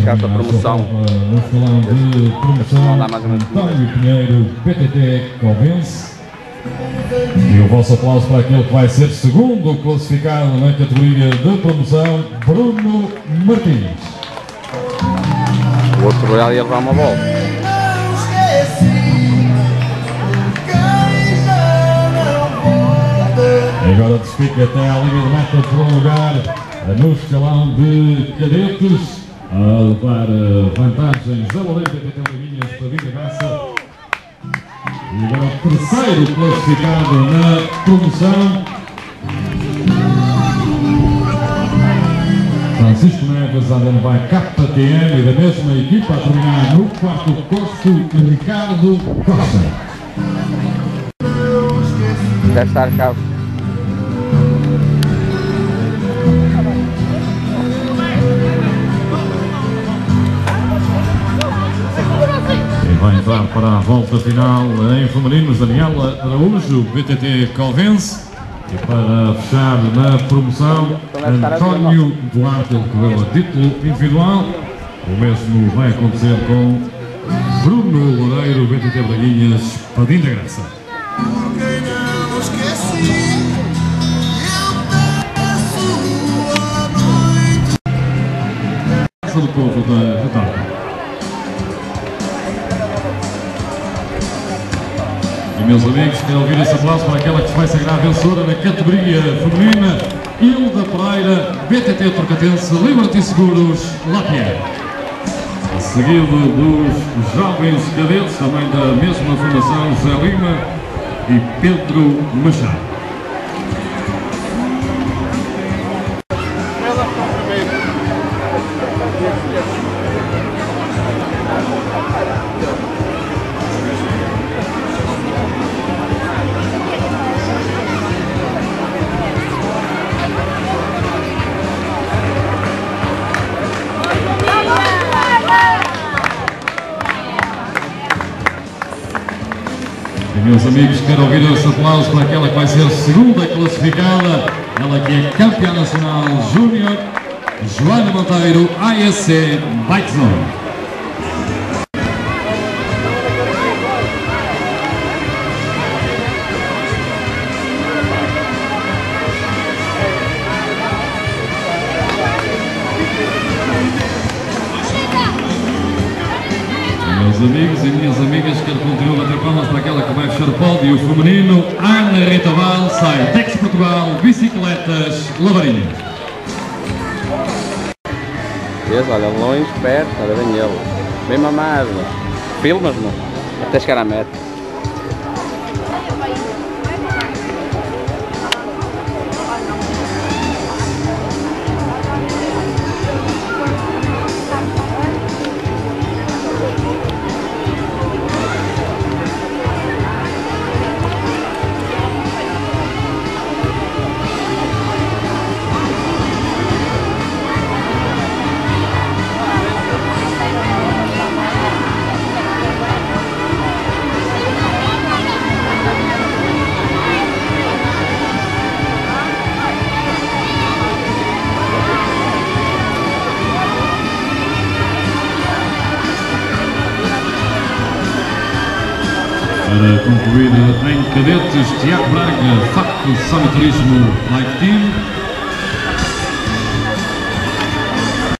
chegaste à promoção. No escalão de promoção, António Pinheiro, BTT Convence. E o vosso aplauso para aquele que vai ser segundo classificado na categoria de promoção, Bruno Martins. O outro ia levar uma volta. Agora desfica até à linha de meta por um lugar no escalão de cadetes, a levar vantagens da Valente BTT Laguinhas para Vinda Graça. E agora o terceiro classificado na promoção, Francisco Neves, andando vai KTM, e da mesma equipa a terminar no quarto posto, Ricardo Costa. Deve estar cá. Vai entrar para a volta final em femininos, Daniela Araújo, BTT Convence. E para fechar na promoção, António Duarte, que deu a título individual. O mesmo vai acontecer com Bruno Loureiro, BTT Braguinhas, Padim da Graça. Do povo da Vitória. E meus amigos, quero ouvir esse aplauso para aquela que se vai sagrar vencedora na categoria feminina, Hilda Pereira, BTT Trocatense, Liberty Seguros, Lapierre. Seguido dos jovens cadetes, também da mesma fundação, José Lima e Pedro Machado. Meus amigos, quero ouvir esse aplauso para aquela que vai ser a segunda classificada, ela que é campeã nacional júnior, Joana Monteiro, AEC Bike Zone. Meus amigos e minhas amigas, quero continuar a bater palmas para aquela que vai fechar o pódio feminino, Ana Rita Val, sai Tex Portugal, Bicicletas, Lavarinha. Vês, olha, longe, perto, olha bem ele. Bem mamado. Filmas, não? Até chegar à meta. Para concluir em cadetes, Tiago Braga, Facto São Turismo Live Team.